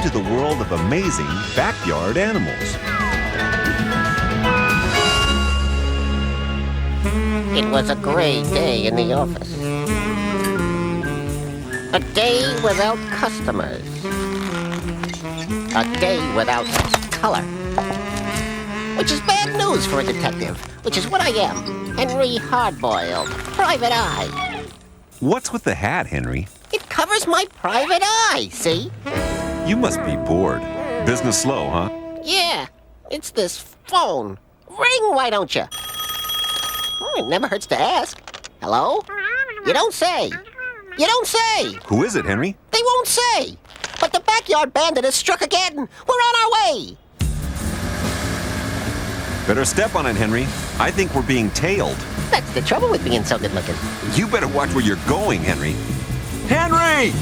to the world of amazing backyard animals. It was a gray day in the office. A day without customers. A day without color. Which is bad news for a detective, which is what I am. Henry Hardboiled, private eye. What's with the hat, Henry? It covers my private eye, see? You must be bored. Business slow, huh? Yeah, it's this phone. Ring, why don't you? It never hurts to ask. Hello? You don't say. You don't say. Who is it, Henry? They won't say. But the backyard bandit has struck again. We're on our way. Better step on it, Henry. I think we're being tailed. That's the trouble with being so good looking. You better watch where you're going, Henry. Henry!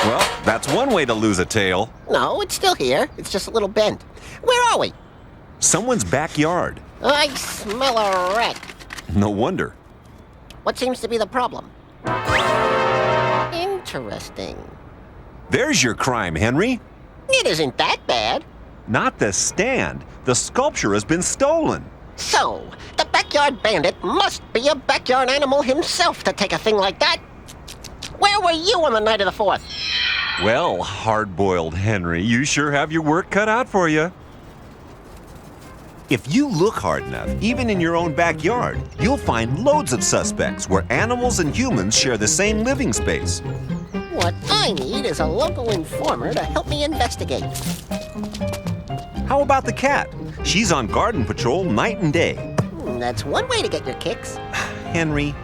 Well, that's one way to lose a tail. No, it's still here. It's just a little bent. Where are we? Someone's backyard. I smell a rat. No wonder. What seems to be the problem? Interesting. There's your crime, Henry. It isn't that bad. Not the stand. The sculpture has been stolen. So, the backyard bandit must be a backyard animal himself to take a thing like that. Where were you on the night of the 4th? Well, hard-boiled Henry, you sure have your work cut out for you. If you look hard enough, even in your own backyard, you'll find loads of suspects where animals and humans share the same living space. What I need is a local informer to help me investigate. How about the cat? She's on garden patrol night and day. That's one way to get your kicks. Henry,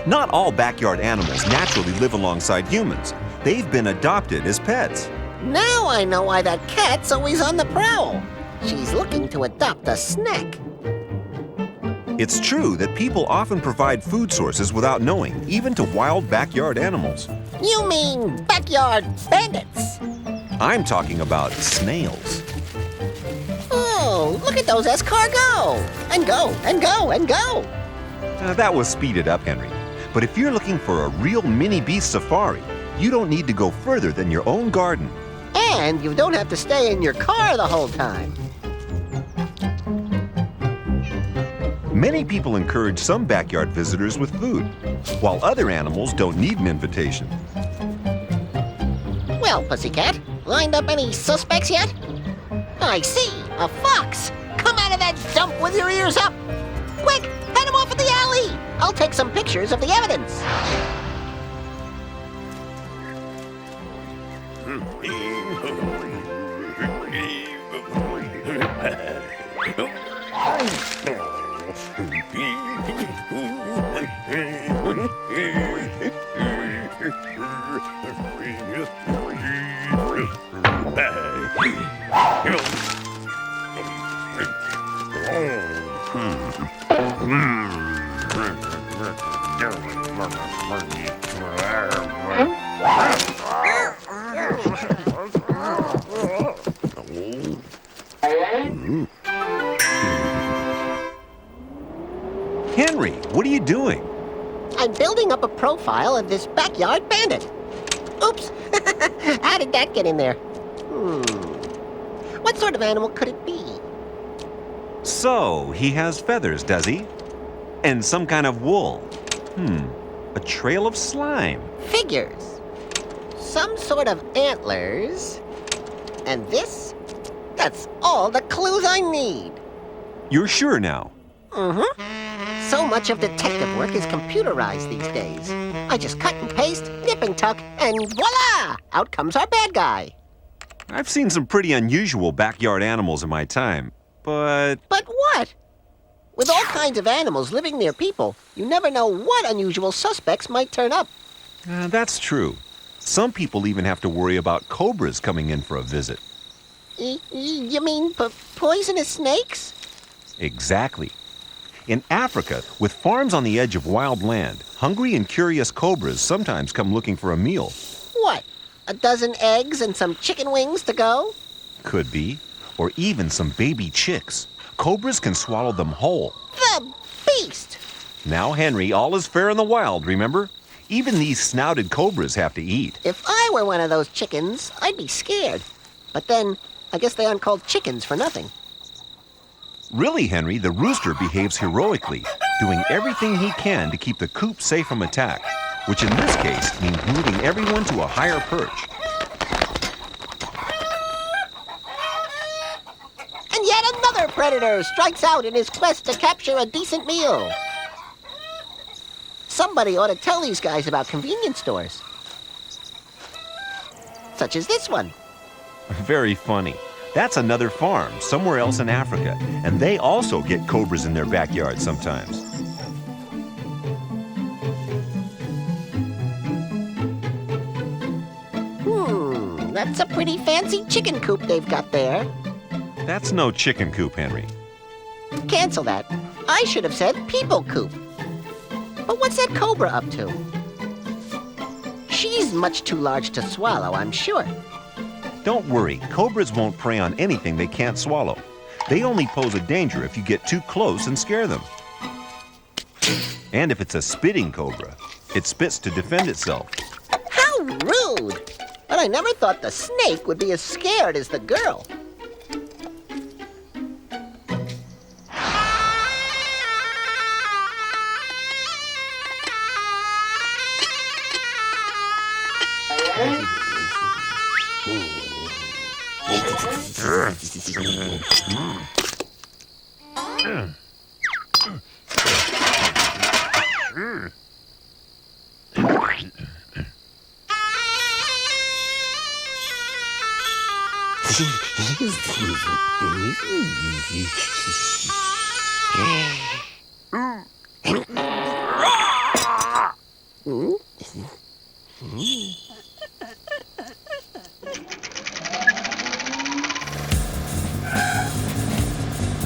not all backyard animals naturally live alongside humans. They've been adopted as pets. Now I know why that cat's always on the prowl. She's looking to adopt a snack. It's true that people often provide food sources without knowing, even to wild backyard animals. You mean backyard bandits? I'm talking about snails. Oh, look at those escargot! And go, and go, and go! That was speeded up, Henry. But if you're looking for a real mini beast safari, you don't need to go further than your own garden. And you don't have to stay in your car the whole time. Many people encourage some backyard visitors with food, while other animals don't need an invitation. Well, Pussycat, lined up any suspects yet? I see, a fox! Come out of that dump with your ears up! Quick, head him off at the alley! I'll take some pictures of the evidence. Henry, what are you doing? I'm building up a profile of this backyard bandit. Oops! How did that get in there? What sort of animal could it be? So, he has feathers, does he? And some kind of wool. A trail of slime. Figures. Some sort of antlers. And this? That's all the clues I need. You're sure now? So much of detective work is computerized these days. I just cut and paste, nip and tuck, and voila! Out comes our bad guy. I've seen some pretty unusual backyard animals in my time, but... But what? With all kinds of animals living near people, you never know what unusual suspects might turn up. That's true. Some people even have to worry about cobras coming in for a visit. You mean poisonous snakes? Exactly. In Africa, with farms on the edge of wild land, hungry and curious cobras sometimes come looking for a meal. What? A dozen eggs and some chicken wings to go? Could be. Or even some baby chicks. Cobras can swallow them whole. The beast! Now, Henry, all is fair in the wild, remember? Even these snouted cobras have to eat. If I were one of those chickens, I'd be scared. But then, I guess they aren't called chickens for nothing. Really, Henry, the rooster behaves heroically, doing everything he can to keep the coop safe from attack, which in this case means moving everyone to a higher perch. And yet another predator strikes out in his quest to capture a decent meal. Somebody ought to tell these guys about convenience stores. Such as this one. Very funny. That's another farm somewhere else in Africa, and they also get cobras in their backyard sometimes. That's a pretty fancy chicken coop they've got there. That's no chicken coop, Henry. Cancel that. I should have said people coop. But what's that cobra up to? She's much too large to swallow, I'm sure. Don't worry, cobras won't prey on anything they can't swallow. They only pose a danger if you get too close and scare them. And if it's a spitting cobra, it spits to defend itself. How rude! But I never thought the snake would be as scared as the girl.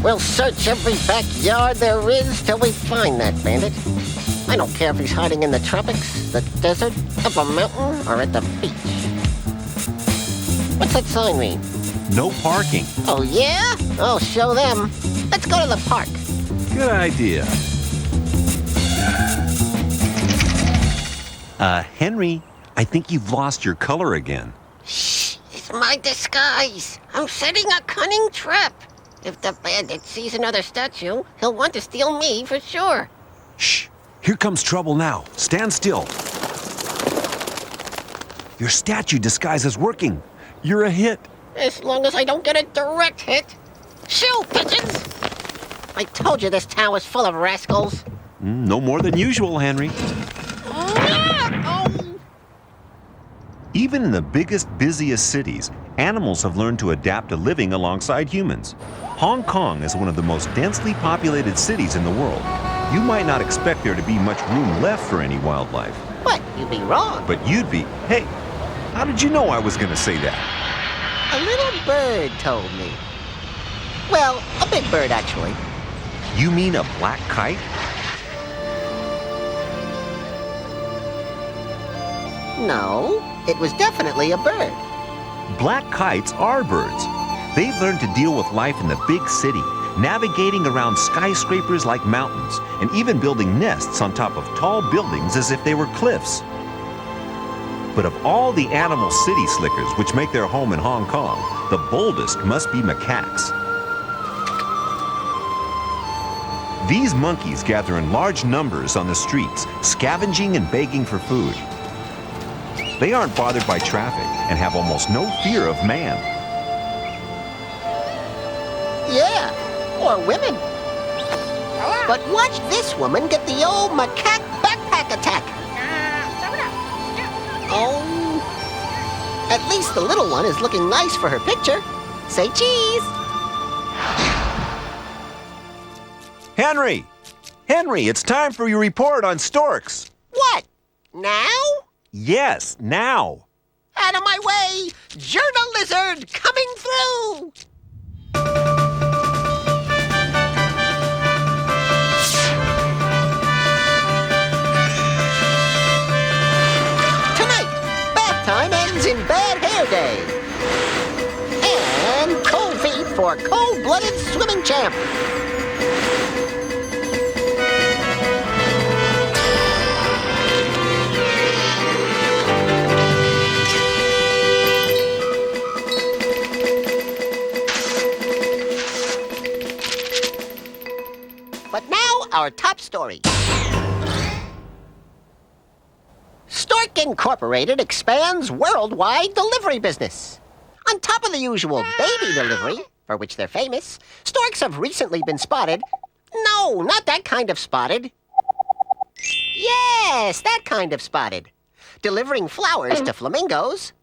We'll search every backyard there is till we find that bandit. I don't care if he's hiding in the tropics, the desert, up a mountain, or at the beach. What's that sign mean? No parking. Oh, yeah? I'll show them. Let's go to the park. Good idea. Henry, I think you've lost your color again. Shh, it's my disguise. I'm setting a cunning trap. If the bandit sees another statue, he'll want to steal me for sure. Shh, here comes trouble now. Stand still. Your statue disguise is working. You're a hit. As long as I don't get a direct hit. Shoo, pigeons! I told you this town was full of rascals. No more than usual, Henry. Even in the biggest, busiest cities, animals have learned to adapt to living alongside humans. Hong Kong is one of the most densely populated cities in the world. You might not expect there to be much room left for any wildlife. But you'd be wrong. But you'd be... Hey, how did you know I was going to say that? A little bird told me. Well, a big bird, actually. You mean a black kite? No, it was definitely a bird. Black kites are birds. They've learned to deal with life in the big city, navigating around skyscrapers like mountains, and even building nests on top of tall buildings as if they were cliffs. But of all the animal city slickers which make their home in Hong Kong, the boldest must be macaques. These monkeys gather in large numbers on the streets, scavenging and begging for food. They aren't bothered by traffic and have almost no fear of man. Yeah, or women. But watch this woman get the old macaque backpack attack. Oh, at least the little one is looking nice for her picture. Say cheese. Henry! Henry, it's time for your report on storks. What? Now? Yes, now. Out of my way! Journal lizard coming through! Tonight, bath time ends in bad hair day. And cold feet for cold-blooded swimming champ. But now, our top story. Stork Incorporated expands worldwide delivery business. On top of the usual baby delivery, for which they're famous, storks have recently been spotted. No, not that kind of spotted. Yes, that kind of spotted. Delivering flowers to flamingos,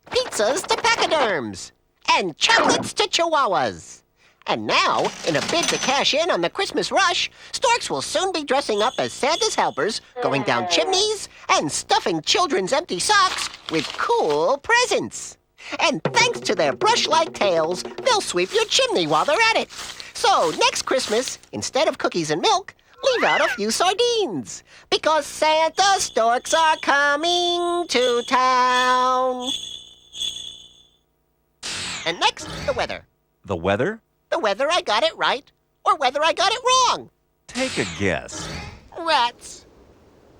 pizzas to pachyderms, and chocolates to chihuahuas. And now, in a bid to cash in on the Christmas rush, storks will soon be dressing up as Santa's helpers, going down chimneys, and stuffing children's empty socks with cool presents. And thanks to their brush-like tails, they'll sweep your chimney while they're at it. So next Christmas, instead of cookies and milk, leave out a few sardines. Because Santa storks are coming to town. And next, the weather. The weather? The whether I got it right or whether I got it wrong. Take a guess. Rats.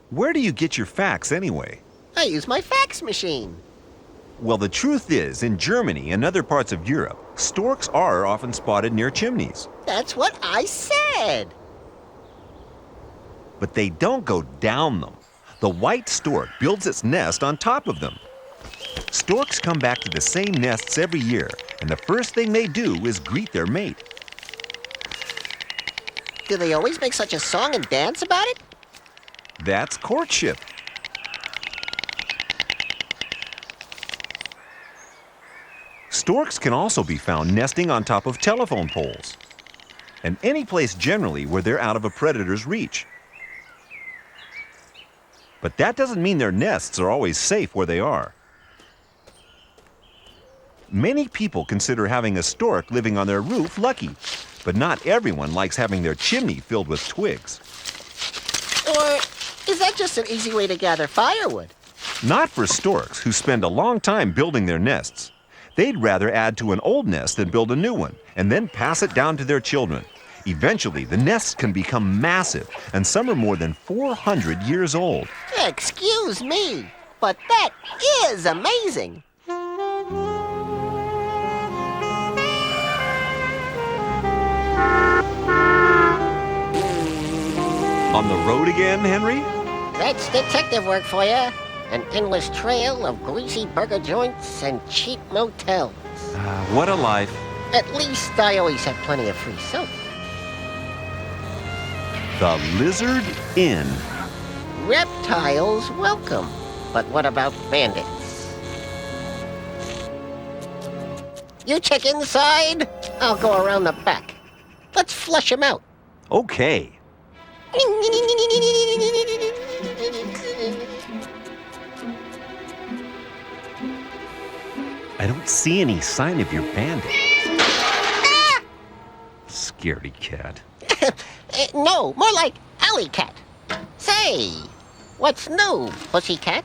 Where do you get your facts anyway? I use my fax machine. Well, the truth is, in Germany and other parts of Europe, storks are often spotted near chimneys. That's what I said. But they don't go down them. The white stork builds its nest on top of them. Storks come back to the same nests every year, and the first thing they do is greet their mate. Do they always make such a song and dance about it? That's courtship. Storks can also be found nesting on top of telephone poles, and any place generally where they're out of a predator's reach. But that doesn't mean their nests are always safe where they are. Many people consider having a stork living on their roof lucky, but not everyone likes having their chimney filled with twigs. Or is that just an easy way to gather firewood? Not for storks, who spend a long time building their nests. They'd rather add to an old nest than build a new one, and then pass it down to their children. Eventually, the nests can become massive, and some are more than 400 years old. Excuse me, but that is amazing. On the road again, Henry? That's detective work for you. An endless trail of greasy burger joints and cheap motels. What a life. At least I always have plenty of free soap. The Lizard Inn. Reptiles welcome. But what about bandits? You check inside, I'll go around the back. Let's flush them out. Okay. I don't see any sign of your bandit. Ah! Scaredy cat. No, more like alley cat. Say, what's new, pussycat?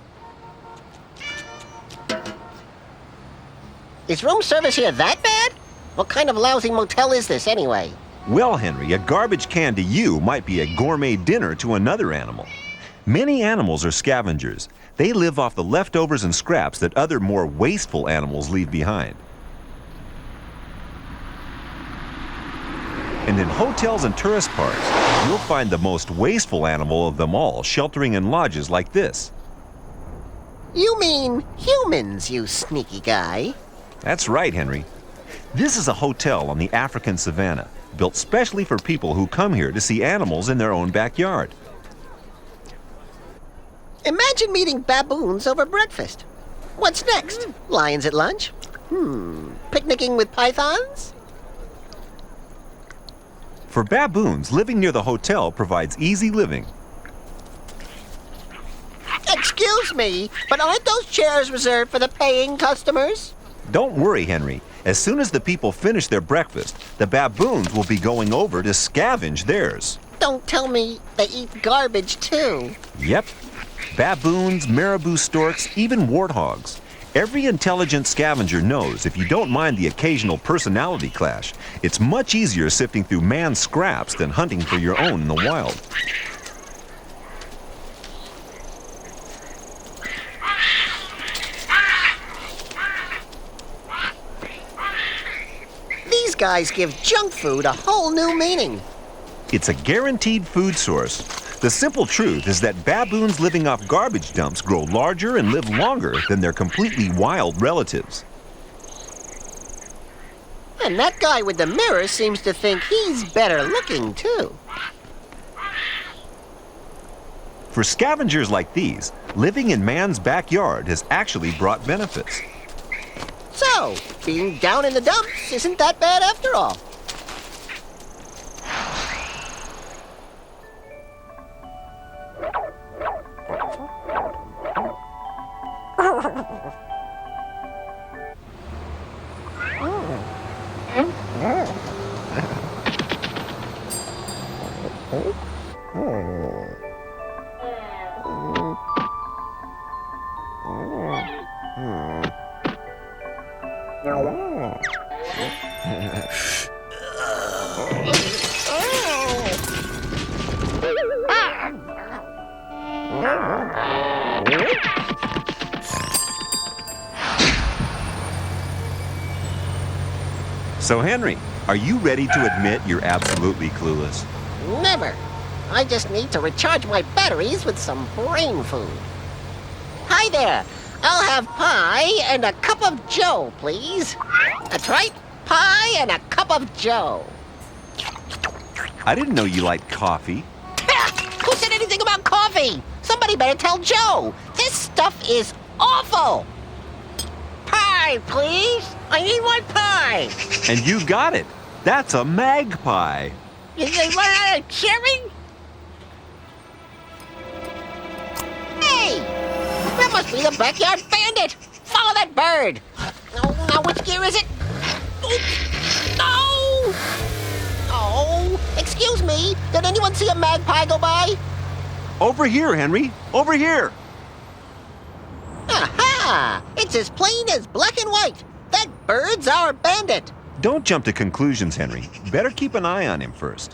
Is room service here that bad? What kind of lousy motel is this anyway? Well, Henry, a garbage can to you might be a gourmet dinner to another animal. Many animals are scavengers. They live off the leftovers and scraps that other more wasteful animals leave behind. And in hotels and tourist parks, you'll find the most wasteful animal of them all sheltering in lodges like this. You mean humans, you sneaky guy. That's right, Henry. This is a hotel on the African savanna, built specially for people who come here to see animals in their own backyard. Imagine meeting baboons over breakfast. What's next? Lions at lunch? Picnicking with pythons? For baboons, living near the hotel provides easy living. Excuse me, but aren't those chairs reserved for the paying customers? Don't worry, Henry. As soon as the people finish their breakfast, the baboons will be going over to scavenge theirs. Don't tell me they eat garbage too. Yep. Baboons, marabou storks, even warthogs. Every intelligent scavenger knows if you don't mind the occasional personality clash, it's much easier sifting through man's scraps than hunting for your own in the wild. These guys give junk food a whole new meaning. It's a guaranteed food source. The simple truth is that baboons living off garbage dumps grow larger and live longer than their completely wild relatives. And that guy with the mirror seems to think he's better looking, too. For scavengers like these, living in man's backyard has actually brought benefits. So, being down in the dumps isn't that bad after all. So, Henry, are you ready to admit you're absolutely clueless? Never. I just need to recharge my batteries with some brain food. Hi there. I'll have pie and a cup of joe, please. That's right. Pie and a cup of joe. I didn't know you liked coffee. Who said anything about coffee? Somebody better tell Joe. This stuff is awful. Pie, please. I need my pie. And you got it. That's a magpie. Is it run out of cherry? Hey! That must be the backyard bandit. Follow that bird. Now which gear is it? Oops. No! Oh, excuse me. Did anyone see a magpie go by? Over here, Henry. Over here. Aha! It's as plain as black and white. That bird's our bandit. Don't jump to conclusions, Henry. Better keep an eye on him first.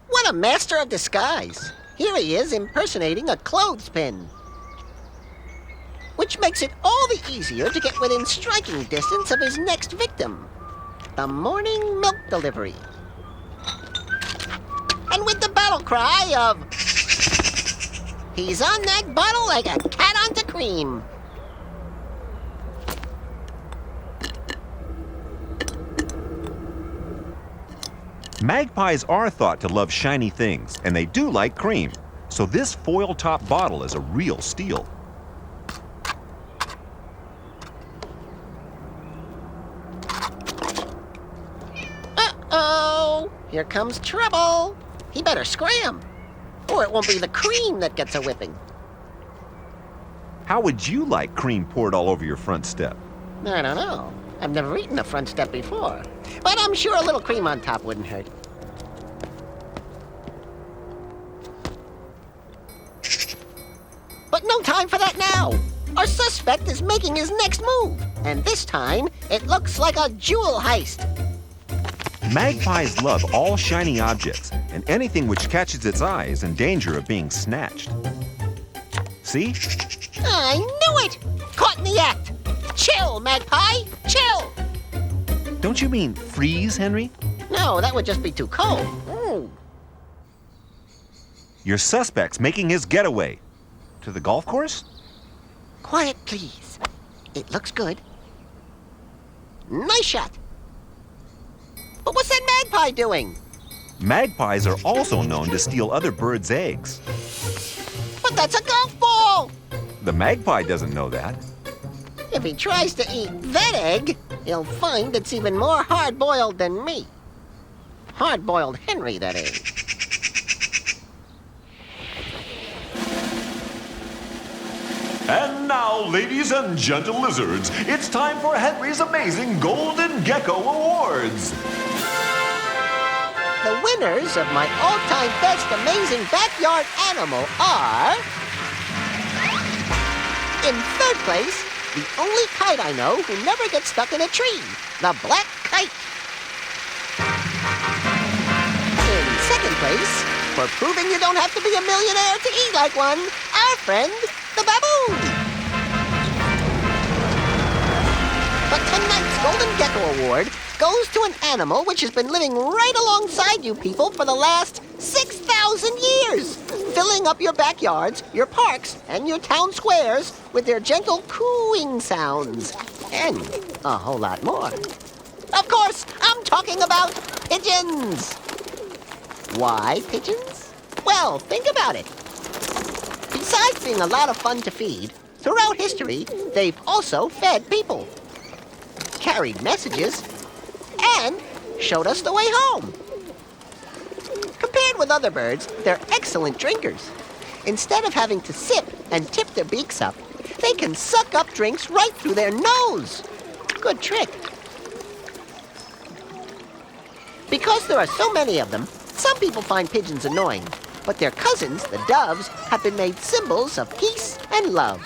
What a master of disguise. Here he is impersonating a clothespin. Which makes it all the easier to get within striking distance of his next victim. The morning milk delivery. And with the battle cry of... He's on that bottle like a cat onto cream. Magpies are thought to love shiny things, and they do like cream. So this foil-top bottle is a real steal. Uh-oh! Here comes trouble. He better scram, or it won't be the cream that gets a whipping. How would you like cream poured all over your front step? I don't know. I've never eaten a front step before. But I'm sure a little cream on top wouldn't hurt. But no time for that now. Our suspect is making his next move. And this time, it looks like a jewel heist. Magpies love all shiny objects, and anything which catches its eye is in danger of being snatched. See? I knew it! Caught in the act. Chill, Magpie, chill! Don't you mean freeze, Henry? No, that would just be too cold. Ooh. Your suspect's making his getaway. To the golf course? Quiet, please. It looks good. Nice shot. But what's that magpie doing? Magpies are also known to steal other birds' eggs. But that's a golf ball! The magpie doesn't know that. If he tries to eat that egg, he'll find it's even more hard-boiled than me. Hard-boiled Henry, that is. And now, ladies and gentle lizards, it's time for Henry's amazing Golden Gecko Awards. The winners of my all-time best amazing backyard animal are... In third place, the only kite I know who never gets stuck in a tree, the black kite. In second place, for proving you don't have to be a millionaire to eat like one, our friend, the baboon. But tonight's Golden Gecko Award goes to an animal which has been living right alongside you people for the last 6,000 years, filling up your backyards, your parks, and your town squares with their gentle cooing sounds, and a whole lot more. Of course, I'm talking about pigeons. Why pigeons? Well, think about it. Besides being a lot of fun to feed, throughout history, they've also fed people, carried messages, and showed us the way home. Compared with other birds, they're excellent drinkers. Instead of having to sip and tip their beaks up, they can suck up drinks right through their nose. Good trick. Because there are so many of them, some people find pigeons annoying, but their cousins, the doves, have been made symbols of peace and love.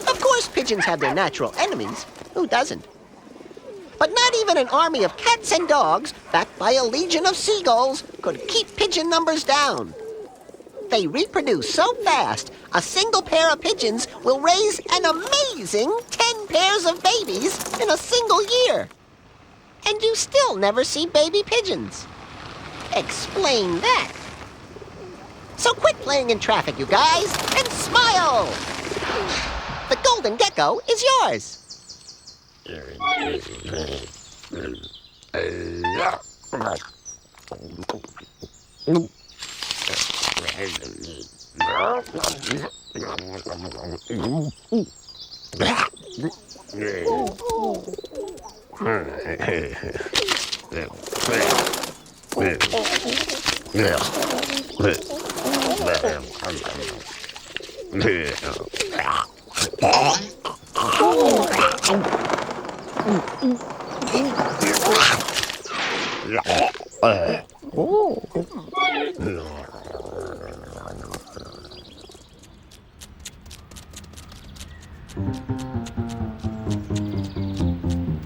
Of course, pigeons have their natural enemies. Who doesn't? But not even an army of cats and dogs, backed by a legion of seagulls, could keep pigeon numbers down. They reproduce so fast, a single pair of pigeons will raise an amazing 10 pairs of babies in a single year. And you still never see baby pigeons. Explain that. So quit playing in traffic, you guys, and smile! The golden gecko is yours.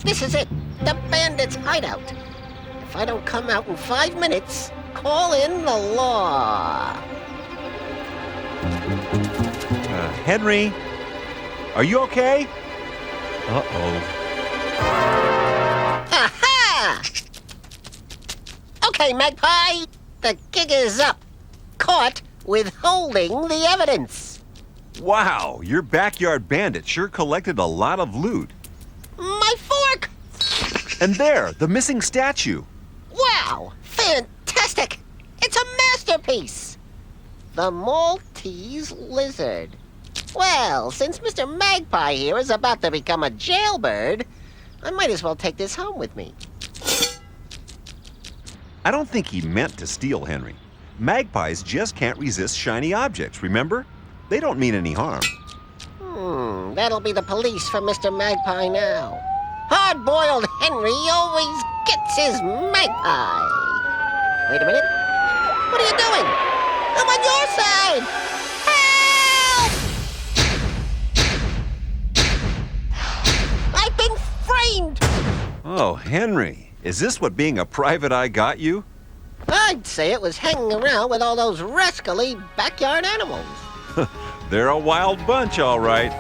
This is it, the bandits' hideout. If I don't come out in 5 minutes, call in the law. Henry, are you okay? Uh-oh. Aha! Okay, Magpie, the gig is up. Caught withholding the evidence. Wow, your backyard bandit sure collected a lot of loot. My fork! And there, the missing statue. Wow, fantastic! It's a masterpiece! The Maltese lizard. Well, since Mr. Magpie here is about to become a jailbird, I might as well take this home with me. I don't think he meant to steal, Henry. Magpies just can't resist shiny objects, remember? They don't mean any harm. That'll be the police for Mr. Magpie now. Hard-boiled Henry always gets his magpie. Wait a minute. What are you doing? I'm on your side! Help! I've been framed! Oh, Henry, is this what being a private eye got you? I'd say it was hanging around with all those rascally backyard animals. They're a wild bunch, all right.